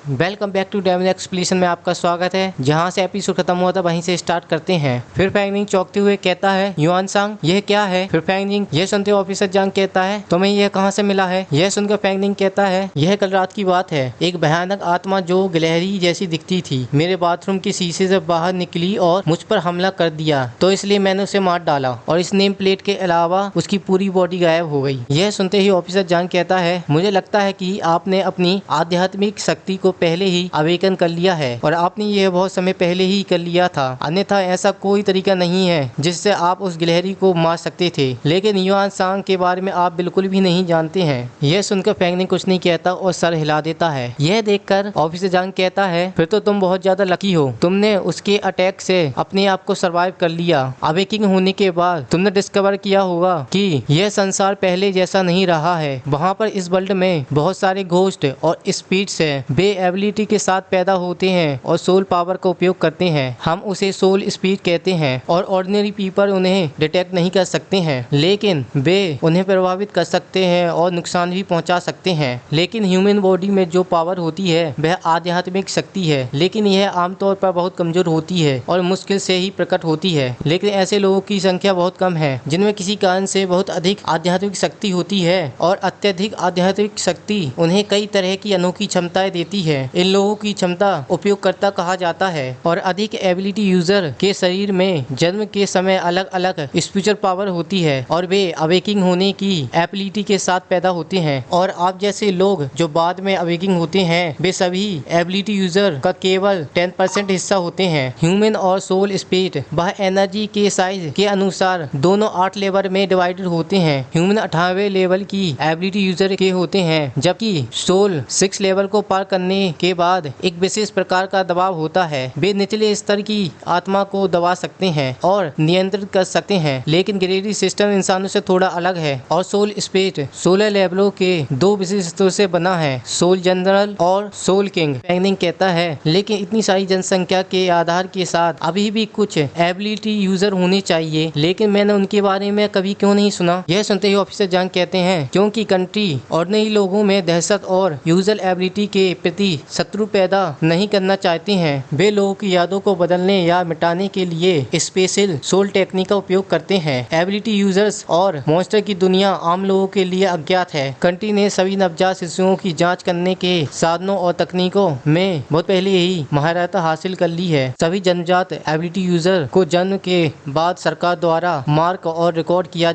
Welcome back to demon explanation में आपका स्वागत है। जहां से एपिसोड खत्म हुआ था वहीं से स्टार्ट करते हैं। फिर फैंगनिंग चौंकते हुए कहता है, युआन सांग यह क्या है? फिर फैंगनिंग यह सुनते ऑफिसर जांग कहता है, तुम्हें यह कहां से मिला है? यह सुनकर फैंगनिंग कहता है, यह कल रात की बात है। एक भयानक आत्मा जो गिलहरी जैसी दिखती थी मेरे बाथरूम के शीशे से बाहर निकली और मुझ पर हमला कर दिया, तो इसलिए मैंने उसे मार डाला और इस नेम प्लेट के अलावा उसकी पूरी बॉडी गायब हो गई। यह सुनते ही ऑफिसर जांग कहता है, मुझे लगता है कि आपने अपनी आध्यात्मिक शक्ति को पहले ही अवेकन कर लिया है और आपने यह बहुत समय पहले ही कर लिया था, अन्यथा ऐसा कोई तरीका नहीं है जिससे आप उस गिलहरी को मार सकते थे। लेकिन युआन सांग के बारे में आप बिल्कुल भी नहीं जानते हैं। यह सुनकर फैंगनिंग कुछ नहीं कहता और सर हिला देता है। यह देखकर ऑफिसर जांग कहता है, फिर तो तुम बहुत ज्यादा लकी हो, तुमने उसके अटैक से अपने आप को सर्वाइव कर लिया। अवेकिंग होने के बाद तुमने डिस्कवर किया होगा कि यह संसार पहले जैसा नहीं रहा है। वहाँ पर इस वर्ल्ड में बहुत सारे घोस्ट और स्पिरिट्स हैं। वे एबिलिटी के साथ पैदा होते हैं और सोल पावर का उपयोग करते हैं। हम उसे सोल स्पिरिट कहते हैं और ऑर्डिनरी पीपल उन्हें डिटेक्ट नहीं कर सकते हैं, लेकिन वे उन्हें प्रभावित कर सकते हैं और नुकसान भी पहुंचा सकते हैं। लेकिन ह्यूमन बॉडी में जो पावर होती है वह आध्यात्मिक शक्ति है, लेकिन यह आमतौर पर बहुत कमजोर होती है और मुश्किल से ही प्रकट होती है। लेकिन ऐसे लोगों की संख्या बहुत कम है जिनमें किसी कारण से बहुत अधिक आध्यात्मिक शक्ति होती है और अत्यधिक आध्यात्मिक शक्ति उन्हें कई तरह की अनोखी क्षमताएं देती है। इन लोगों की क्षमता उपयोगकर्ता कहा जाता है और अधिक एबिलिटी यूजर के शरीर में जन्म के समय अलग अलग स्पिरिचुअल पावर होती है और वे अवेकिंग होने की एबिलिटी के साथ पैदा होते हैं। और आप जैसे लोग जो बाद में अवेकिंग होते हैं वे सभी एबिलिटी यूजर का केवल 10% हिस्सा होते हैं। ह्यूमन और सोल स्पिरिट वह एनर्जी के साइज के अनुसार दोनों 8 लेवल में डिवाइडेड होते हैं। ह्यूमन 18वें लेवल की एबिलिटी यूजर के होते हैं, जबकि सोल 6 लेवल को पार करने के बाद एक विशेष प्रकार का दबाव होता है। वे निचले स्तर की आत्मा को दबा सकते हैं और नियंत्रित कर सकते हैं, लेकिन ग्रेडी सिस्टम इंसानों से थोड़ा अलग है और सोल स्पिरिट 16 लेवलों के 2 विशेष स्तरों से बना है, सोल जनरल और सोल किंग। फैंगनिंग कहता है, लेकिन इतनी सारी जनसंख्या के आधार के साथ अभी भी कुछ एबिलिटी यूजर होने चाहिए, लेकिन मैंने उनके बारे में कभी क्यों नहीं सुना? यह सुनते ही ऑफिसर जांग कहते हैं, क्योंकि कंट्री ऑर्डिनरी लोगों में दहशत और यूजर एबिलिटी के प्रति शत्रु पैदा नहीं करना चाहते हैं। वे लोगों की यादों को बदलने या मिटाने के लिए स्पेशल सोल टेक्निक का उपयोग करते हैं। एबिलिटी यूजर्स और मॉन्स्टर की दुनिया आम लोगों के लिए अज्ञात है। कंट्री ने सभी नवजात शिशुओं की जांच करने के साधनों और तकनीकों में बहुत पहले ही महारत हासिल कर ली है। सभी जन्मजात एबिलिटी यूजर को जन्म के बाद सरकार द्वारा मार्क और रिकॉर्ड किया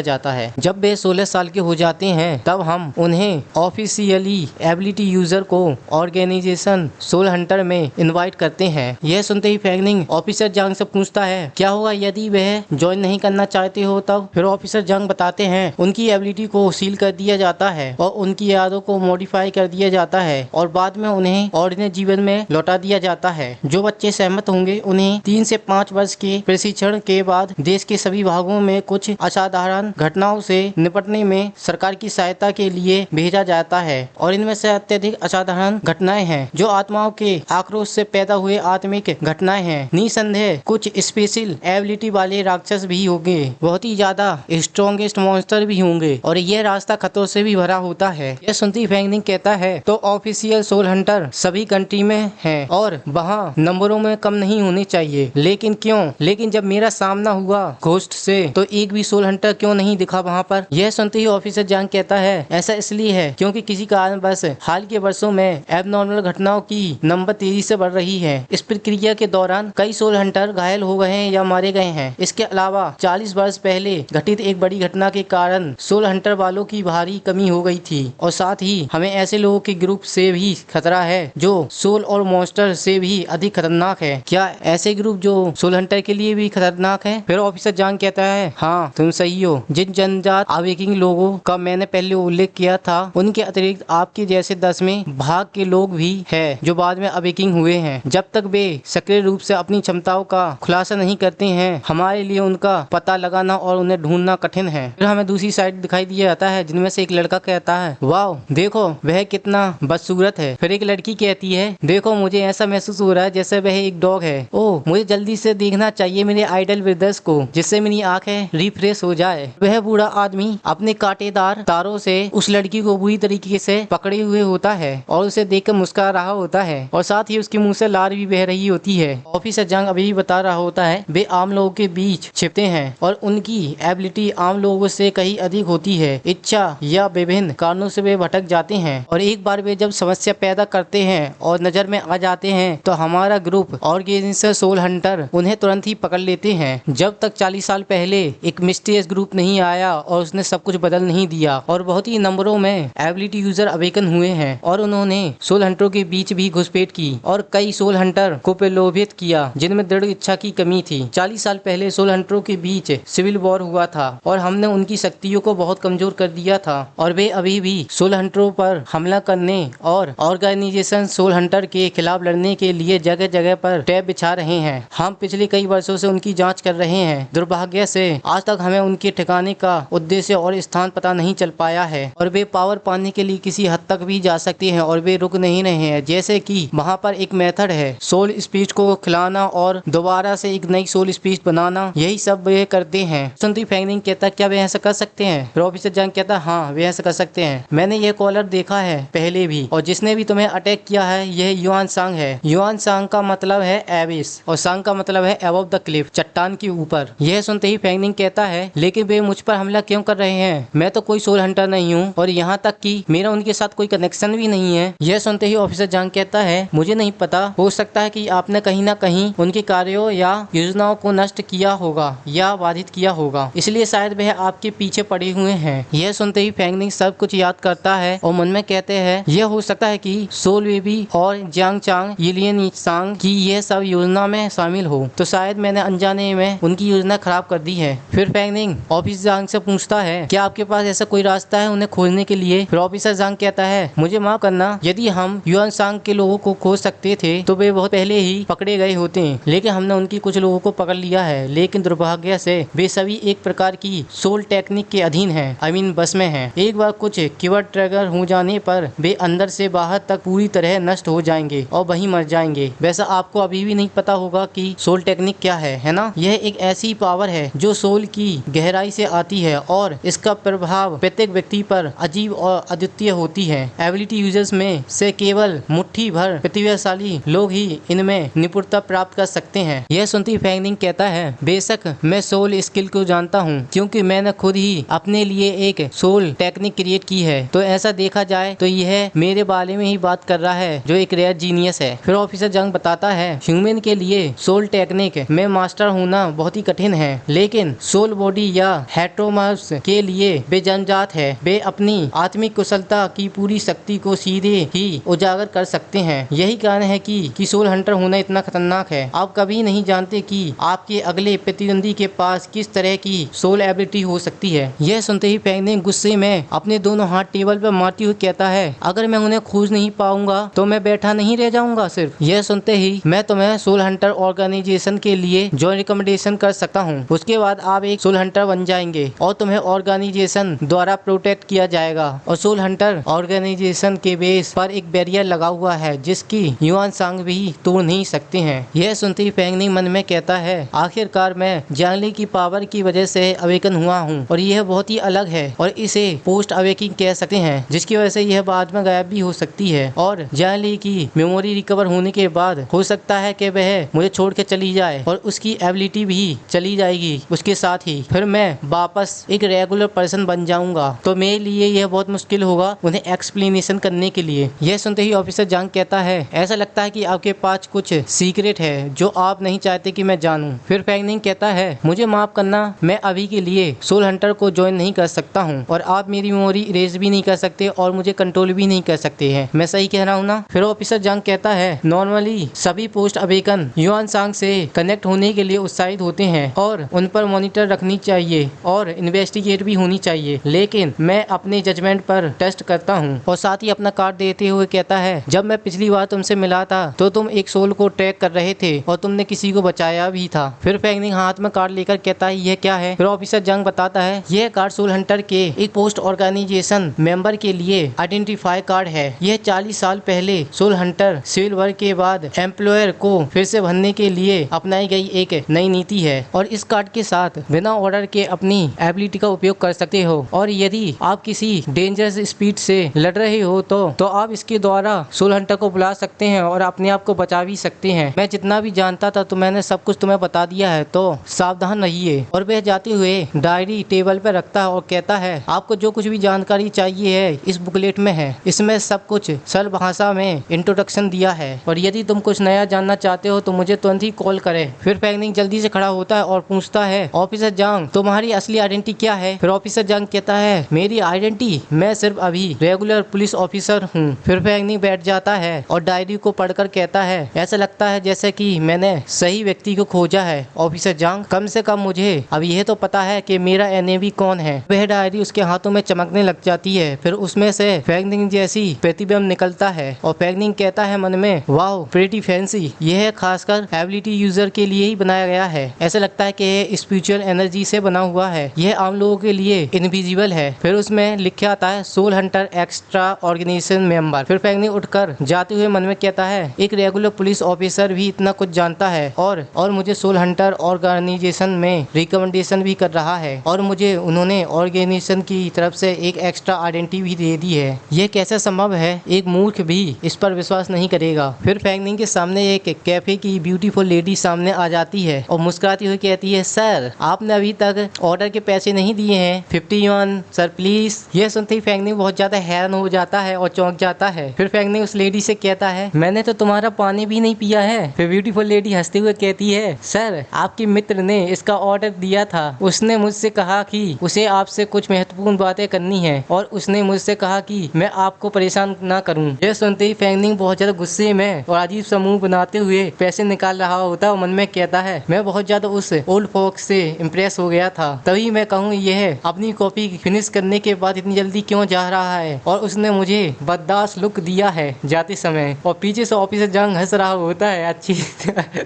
जाता है। जब वे 16 साल के हो जाते हैं तब हम उन्हें ऑफिशियली एबिलिटी यूजर को ऑर्गेनाइजेशन सोल हंटर में इनवाइट करते हैं। यह सुनते ही फैंगनिंग ऑफिसर जांग से पूछता है, क्या होगा यदि वह ज्वाइन नहीं करना चाहते हो तब? फिर ऑफिसर जांग बताते हैं, उनकी एबिलिटी को सील कर दिया जाता है और उनकी यादों को मॉडिफाई कर दिया जाता है और बाद में उन्हें ऑर्डिनरी जीवन में लौटा दिया जाता है। जो बच्चे सहमत होंगे उन्हें 3 से 5 वर्ष के प्रशिक्षण के बाद देश के सभी भागों में कुछ असाधारण घटनाओं से निपटने में सरकार की सहायता के लिए भेजा जाता है। और इनमें से अत्यधिक असाधारण घटनाएं हैं जो आत्माओं के आक्रोश से पैदा हुए आत्मिक घटनाएं हैं। निसंदेह कुछ स्पेशल एबिलिटी वाले राक्षस भी होंगे, बहुत ही ज्यादा स्ट्रॉन्गेस्ट मॉन्स्टर भी होंगे और यह रास्ता खतरों से भी भरा होता है। यह सुनती फैंगनिंग कहता है, तो ऑफिशियल सोल हंटर सभी कंट्री में हैं और वहाँ नंबरों में कम नहीं होने चाहिए, लेकिन क्यों? लेकिन जब मेरा सामना हुआ घोस्ट से तो एक भी सोल हंटर क्यों नहीं दिखा वहाँ पर? यह सुनते ही ऑफिसर जांग कहता है, ऐसा इसलिए है क्योंकि किसी कारण बस हाल के वर्षों में एबनॉर्मल घटनाओं की नंबर तेजी से बढ़ रही है। इस प्रक्रिया के दौरान कई सोल हंटर घायल हो गए हैं या मारे गए हैं। इसके अलावा 40 वर्ष पहले घटित एक बड़ी घटना के कारण सोल हंटर वालों की भारी कमी हो गई थी और साथ ही हमें ऐसे लोगों के ग्रुप से भी खतरा है जो सोल और मॉन्स्टर से भी अधिक खतरनाक है। क्या ऐसे ग्रुप जो सोल हंटर के लिए भी खतरनाक है? फिर ऑफिसर जांग कहता है, हाँ तुम सही हो। जिन जनजात अवेकिंग लोगों का मैंने पहले उल्लेख किया था उनके अतिरिक्त आपके जैसे 10वें भाग के लोग भी हैं जो बाद में अवेकिंग हुए हैं। जब तक वे सक्रिय रूप से अपनी क्षमताओं का खुलासा नहीं करते हैं हमारे लिए उनका पता लगाना और उन्हें ढूंढना कठिन है। फिर हमें दूसरी साइड दिखाई दिया जाता है जिनमें से एक लड़का कहता है, वाह देखो वह कितना बदसूरत है। फिर एक लड़की कहती है, देखो मुझे ऐसा महसूस हो रहा है जैसे वह एक डॉग है। ओह मुझे जल्दी से देखना चाहिए मेरे आइडल ब्रदर्स को जिससे मेरी आंखें रिफ्रेश हो जाए। वह बूढ़ा आदमी अपने कांटेदार तारों से उस लड़की को बुरी तरीके से पकड़े हुए होता है और उसे देखकर मुस्कुरा रहा होता है और साथ ही उसके मुंह से लार भी बह रही होती है। ऑफिसर जंग अभी भी बता रहा होता है वे आम लोगों के बीच छिपते हैं और उनकी एबिलिटी आम लोगों से कहीं अधिक होती है। इच्छा या विभिन्न कारणों से वे भटक जाते हैं और एक बार वे जब समस्या पैदा करते हैं और नजर में आ जाते हैं तो हमारा ग्रुप ऑर्गेनाइजेशन सोल हंटर उन्हें तुरंत ही पकड़ लेते हैं। जब तक 40 साल पहले एक मिस्टीरियस ग्रुप नहीं आया और उसने सब कुछ बदल नहीं दिया और बहुत ही नंबरों में एबिलिटी यूजर अवेकन हुए हैं और उन्होंने सोल हंटरों के बीच भी घुसपैठ की और कई सोल हंटर को प्रलोभित किया जिनमें दृढ़ इच्छा की कमी थी। 40 साल पहले सोल हंटरों के बीच सिविल वॉर हुआ था और हमने उनकी शक्तियों को बहुत कमजोर कर दिया था और वे अभी भी सोल हंटरों पर हमला करने और ऑर्गेनाइजेशन सोल हंटर के खिलाफ लड़ने के लिए जगह जगह पर टैब बिछा रहे हैं। हम पिछले कई वर्षों से उनकी जांच कर रहे हैं। दुर्भाग्य से आज तक हमें उनके ठिकाने का उद्देश्य और स्थान पता नहीं चल पाया है और वे पावर पाने के लिए किसी हद तक भी जा सकते हैं और वे रुक नहीं रहे हैं। जैसे कि वहाँ पर एक मेथड है सोल स्पीच को खिलाना और दोबारा से एक नई सोल स्पीच बनाना, यही सब वे करते हैं। सुनती फैंगनिंग कहता क्या वे ऐसा कर सकते हैं? फिर ऑफिसर जंग कहता हाँ वे ऐसा कर सकते हैं। मैंने ये कॉलर देखा है पहले भी और जिसने भी तुम्हें अटैक किया है यह युआन सांग है। युआन सांग का मतलब है एबिस और सांग का मतलब है अबव द क्लिफ, चट्टान के ऊपर। यह सुनते ही फैंगनिंग कहता है लेकिन वे मुझ पर हमला क्यों कर रहे हैं? मैं तो कोई सोल हंटर नहीं हूँ और यहाँ तक कि मेरा उनके साथ कोई कनेक्शन भी नहीं है। यह सुनते ही ऑफिसर जंग कहता है मुझे नहीं पता, हो सकता है कि आपने कहीं ना कहीं उनके कार्यों या योजनाओं को नष्ट किया होगा या बाधित किया होगा, इसलिए शायद वह आपके पीछे पड़े हुए हैं। यह सुनते ही फैंगनिंग सब कुछ याद करता है और मन में कहते हैं यह हो सकता है कि सोल बेबी और जियांग चांग यिलियन सांग की यह सब योजना में शामिल हो, तो शायद मैंने अनजाने में उनकी योजना खराब कर दी है। फिर फैंगनिंग ऑफिसर जंग से पूछता है क्या आपके पास ऐसा कोई रास्ता है उन्हें खोजने के लिए? फिर ऑफिसर जंग कहता है मुझे माफ करना, यदि हम युआन सांग के लोगों को खोज सकते थे तो वे बहुत पहले ही पकड़े गए होते, लेकिन हमने उनकी कुछ लोगों को पकड़ लिया है। लेकिन दुर्भाग्य से वे सभी एक प्रकार की सोल टेक्निक के अधीन हैं, बस में हैं। एक बार कुछ कीवर्ड ट्रिगर हो जाने पर वे अंदर से बाहर तक पूरी तरह नष्ट हो जाएंगे और वहीं मर जाएंगे। वैसा आपको अभी भी नहीं पता होगा कि सोल टेक्निक क्या है ना? यह एक ऐसी पावर है जो सोल की गहराई से आती है और इसका प्रभाव प्रत्येक व्यक्ति पर अजीब और अद्वितीय होती है। एबिलिटी यूजर्स में से केवल मुट्ठी भर प्रतिभाशाली लोग ही इनमें निपुणता प्राप्त कर सकते हैं। यह सुनती फैंगनिंग कहता है बेशक मैं सोल स्किल को जानता हूँ क्योंकि मैंने खुद ही अपने लिए एक सोल टेक्निक क्रिएट की है, तो ऐसा देखा जाए तो यह मेरे बारे में ही बात कर रहा है जो एक रेयर जीनियस है। फिर ऑफिसर जंग बताता है ह्यूमन के लिए सोल टेक्निक में मास्टर होना बहुत ही कठिन है, लेकिन सोल बॉडी या हेट्रोमर्स के लिए वे जन्मजात है। वे अपनी आत्मिक कुशलता की पूरी शक्ति को सीधे ही उजागर कर सकते हैं। यही कारण है कि सोल हंटर होना इतना खतरनाक है। आप कभी नहीं जानते कि आपके अगले प्रतिद्वंदी के पास किस तरह की सोल एबिलिटी हो सकती है। यह सुनते ही फैंगनिंग गुस्से में अपने दोनों हाथ टेबल पर मारती हुई कहता है अगर मैं उन्हें खोज नहीं पाऊंगा तो मैं बैठा नहीं रह जाऊंगा सिर्फ। यह सुनते ही मैं तुम्हें सोल हंटर ऑर्गेनाइजेशन के लिए जॉइन रिकमेंडेशन कर सकता हूँ। उसके बाद आप एक सोल हंटर बन जाएंगे और तुम्हें ऑर्गेनाइजेशन द्वारा प्रोटेक्ट किया जाएगा। और सोल हंटर ऑर्गेनाइजेशन के बेस पर एक बैरियर लगा हुआ है जिसकी युआन सांग भी तोड़ नहीं सकते हैं। यह सुनते ही फैंगनिंग मन में कहता है आखिरकार मैं जियांगली की पावर की वजह से अवेकन हुआ हूँ और यह बहुत ही अलग है और इसे पोस्ट अवेकिंग कह सकते हैं, जिसकी वजह से यह बाद में गायब भी हो सकती है और जियांगली की मेमोरी रिकवर होने के बाद हो सकता है कि वह मुझे छोड़ के चली जाए और उसकी एबिलिटी भी चली जाएगी उसके साथ ही। फिर मैं वापस एक रेगुलर पर्सन बन जाऊंगा, तो मेरे लिए यह बहुत मुश्किल होगा उन्हें एक्सप्लेनेशन करने के लिए। यह सुनते ही ऑफिसर जंग कहता है ऐसा लगता है कि आपके पास कुछ सीक्रेट है जो आप नहीं चाहते कि मैं जानूं। फिर फैंगनिंग कहता है मुझे माफ करना, मैं अभी के लिए सोल हंटर को ज्वाइन नहीं कर सकता हूँ और आप मेरी मेमोरी इरेज भी नहीं कर सकते और मुझे कंट्रोल भी नहीं कर सकते हैं। मैं सही कह रहा हूँ ना? फिर ऑफिसर जंग कहता है नॉर्मली सभी पोस्ट अवेकन युआन सांग से कनेक्ट होने के लिए उत्साहित होते हैं और उन पर मॉनिटर रखनी चाहिए और इन्वेस्टिगेट भी होनी चाहिए, लेकिन मैं अपने जजमेंट पर टेस्ट करता हूँ। और साथ ही अपना कार्ड देते हुए कहता है जब मैं पिछली बार तुमसे मिला था तो तुम एक सोल को ट्रैक कर रहे थे और तुमने किसी को बचाया भी था। फिर फैंगनिंग हाथ में कार्ड लेकर कहता है यह क्या है? फिर ऑफिसर जंग बताता है यह कार्ड सोल हंटर के एक पोस्ट ऑर्गेनाइजेशन मेंबर के लिए आइडेंटिफाई कार्ड है। यह 40 साल पहले सोल हंटर सिविल वॉर के बाद एम्प्लॉयर को फिर से भरने के लिए अपनाई गई एक नई नीति है और इस कार्ड के साथ बिना ऑर्डर के अपनी एबिलिटी का उपयोग कर सकते हो और यदि आप किसी डेंजरस स्पीड से लड़ रहे हो तो आप इसके द्वारा सोल हंटर को बुला सकते हैं और अपने आप को बचा भी सकते हैं। मैं जितना भी जानता था तो मैंने सब कुछ तुम्हें बता दिया है, तो सावधान रहिए। और वह जाते हुए डायरी टेबल पर रखता है और कहता है आपको जो कुछ भी जानकारी चाहिए है इस बुकलेट में है। इसमें सब कुछ सरल भाषा में इंट्रोडक्शन दिया है और यदि तुम कुछ नया जानना चाहते हो तो मुझे तुरंत ही कॉल करें। फिर फैंगनिंग जल्दी से खड़ा होता है और पूछता है ऑफिसर जांग तुम्हारी असली आइडेंटिटी क्या है। फिर ऑफिसर जांग कहता है मेरी आइडेंटिटी, मैं सिर्फ अभी रेगुलर पुलिस ऑफिसर हूँ। फिर फैंगनिंग बैठ जाता है और डायरी को पढ़कर कहता है ऐसा लगता है जैसे कि मैंने सही व्यक्ति को खोजा है ऑफिसर जांग। कम से कम मुझे अब यह तो पता है कि मेरा एनएवी कौन है। वह डायरी उसके हाथों में चमकने लग जाती है। फिर उसमें से फैंगनिंग जैसी प्रतिबिंब निकलता है और फैंगनिंग कहता है मन में वाओ प्रीटी फैंसी, यह खासकर एबिलिटी यूजर के लिए ही बनाया गया है। ऐसा लगता है कि यह स्पिरिचुअल एनर्जी से बना हुआ है, यह आम लोगों के लिए इनविजिबल है। फिर उसमें लिखा आता है soul hunter extra organization member. फिर फैंगनिंग उठकर जाते हुए मन में कहता है एक रेगुलर पुलिस ऑफिसर भी इतना कुछ जानता है और मुझे सोल हंटर ऑर्गेनाइजेशन में रिकमेंडेशन भी कर रहा है और मुझे उन्होंने ऑर्गेनाइजेशन की तरफ से एक एक्स्ट्रा आइडेंटिटी भी दे दी है। यह कैसे संभव है, एक मूर्ख भी इस पर विश्वास नहीं करेगा। फिर फैंगनिंग के सामने एक कैफे की ब्यूटीफुल लेडी सामने आ जाती है और मुस्कुराती हुई कहती है सर आपने अभी तक ऑर्डर के पैसे नहीं दिए हैं, 50 युआन सर प्लीज। यह सुनते ही फैंगनिंग बहुत ज्यादा हैरान हो जाता है और चौंक जाता है। फिर फैंगनिंग उस लेडी से कहता है मैंने तो तुम्हारा पानी भी नहीं पिया है। फिर ब्यूटीफुल लेडी हंसते हुए कहती है सर आपके मित्र ने इसका ऑर्डर दिया था, उसने मुझसे कहा कि उसे आपसे कुछ महत्वपूर्ण बातें करनी है और उसने मुझसे कहा कि मैं आपको परेशान ना करूं। यह सुनते ही फैंगनिंग बहुत ज्यादा गुस्से में और अजीब सा मुंह बनाते हुए पैसे निकाल रहा होता है और मन में कहता है मैं बहुत ज्यादा उस ओल्ड फॉक्स से इम्प्रेस हो गया था, तभी मैं कहूँ यह अपनी कॉपी फिनिश करने के बाद इतनी जल्दी क्यों जा रहा है और उसने मुझे बददास लुक दिया है जाते समय। और पीछे से ऑफिसर जंग हंस रहा होता है अच्छी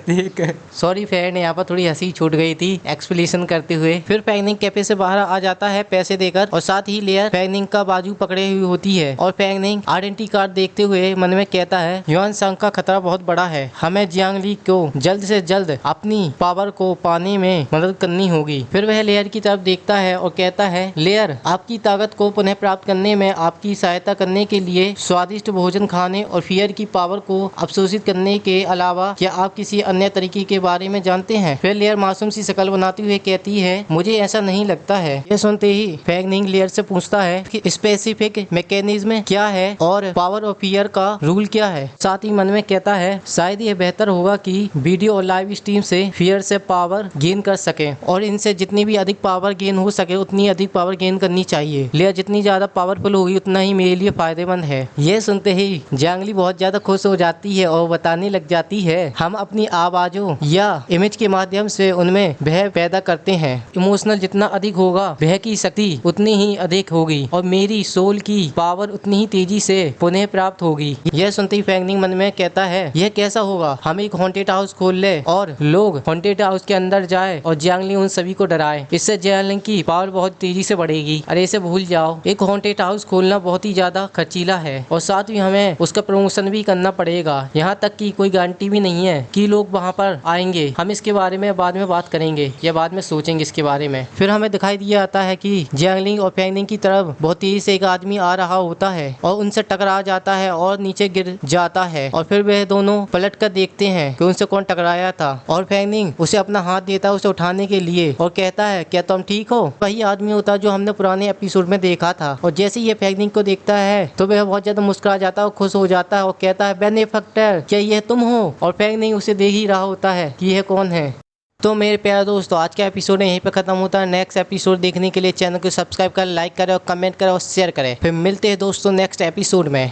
देख। सॉरी फ्रेंड, यहाँ पर थोड़ी हंसी छूट गई थी एक्सप्लेनेशन करते हुए। फिर फैंगनिंग कैफे से बाहर आ जाता है पैसे देकर और साथ ही लेयर फैंगनिंग का बाजू पकड़े हुई होती है और फैंगनिंग आइडेंटिटी कार्ड देखते हुए मन में कहता है युआन सांग का खतरा बहुत बड़ा है, हमें जियांग ली को जल्द से जल्द अपनी पावर को पाने में मदद करनी होगी। फिर वह लेयर की तरफ देखता है और कहता है लेयर आपकी ताकत को पुनः प्राप्त करने में आपकी सहायता करने के लिए स्वादिष्ट भोजन खाने और फियर की पावर को अवशोषित करने के अलावा क्या आप किसी अन्य तरीके के बारे में जानते हैं। फिर लेयर मासूम सी शकल बनाते हुए कहती है मुझे ऐसा नहीं लगता है। यह सुनते ही फैंगनिंग लेयर से पूछता है कि स्पेसिफिक मैकेनिज्म क्या है और पावर और फियर का रूल क्या है। साथ ही मन में कहता है शायद यह बेहतर होगा कि वीडियो और लाइव स्ट्रीम से फियर से पावर गेन कर सके और इनसे जितनी भी अधिक पावर गेन हो सके उतनी अधिक पावर गेन करनी चाहिए। लेयर जितनी ज्यादा पावरफुल होगी उतना ही मेरे लिए फायदेमंद है। यह सुनते ही जियांग ली बहुत ज्यादा खुश हो जाती है और बताने लग जाती है हम अपनी आवाजों या इमेज के माध्यम से उनमें भय पैदा करते हैं। इमोशनल जितना अधिक होगा भय की शक्ति उतनी ही अधिक होगी और मेरी सोल की पावर उतनी ही तेजी से पुनः प्राप्त होगी। यह सुनते ही फैंगनिंग मन में कहता है यह कैसा होगा, हम एक हॉन्टेड हाउस खोल ले और लोग हॉन्टेड हाउस के अंदर जाए और जियांग ली उन सभी को डराए, इससे जियांग ली की पावर बहुत तेजी से बढ़ेगी। अरे इसे भूल जाओ, एक हॉन्टेड हाउस खोलना बहुत ही ज्यादा खर्चीला है और साथ ही हमें उसका प्रमोशन भी करना पड़ेगा, यहाँ तक कि कोई गारंटी भी नहीं है कि लोग वहाँ पर आएंगे। हम इसके बारे में बाद में बात करेंगे या बाद में सोचेंगे इसके बारे में। फिर हमें दिखाई दिया जाता है कि जियांग ली और फैंगनिंग की तरफ बहुत तेजी से एक आदमी आ रहा होता है और उनसे टकरा जाता है और नीचे गिर जाता है और फिर वह दोनों पलट कर देखते हैं कि उनसे कौन टकराया था और फैंगनिंग उसे अपना हाथ देता है उसे उठाने के लिए और कहता है क्या तुम ठीक हो। वही आदमी होता है जो हमने पुराने एपिसोड में देखा था और जैसे ही ये फैंगनिंग को देखता है तो वह बहुत ज्यादा मुस्कुरा जाता है और खुश हो जाता है और कहता है बेनिफैक्टर क्या यह तुम हो। और फैंगनिंग उसे देख ही रहा होता है कि यह कौन है। तो मेरे प्यारे दोस्तों आज का एपिसोड यहीं पे खत्म होता है। नेक्स्ट एपिसोड देखने के लिए चैनल को सब्सक्राइब करें, लाइक करें और कमेंट करें और शेयर करें। फिर मिलते हैं दोस्तों नेक्स्ट एपिसोड में।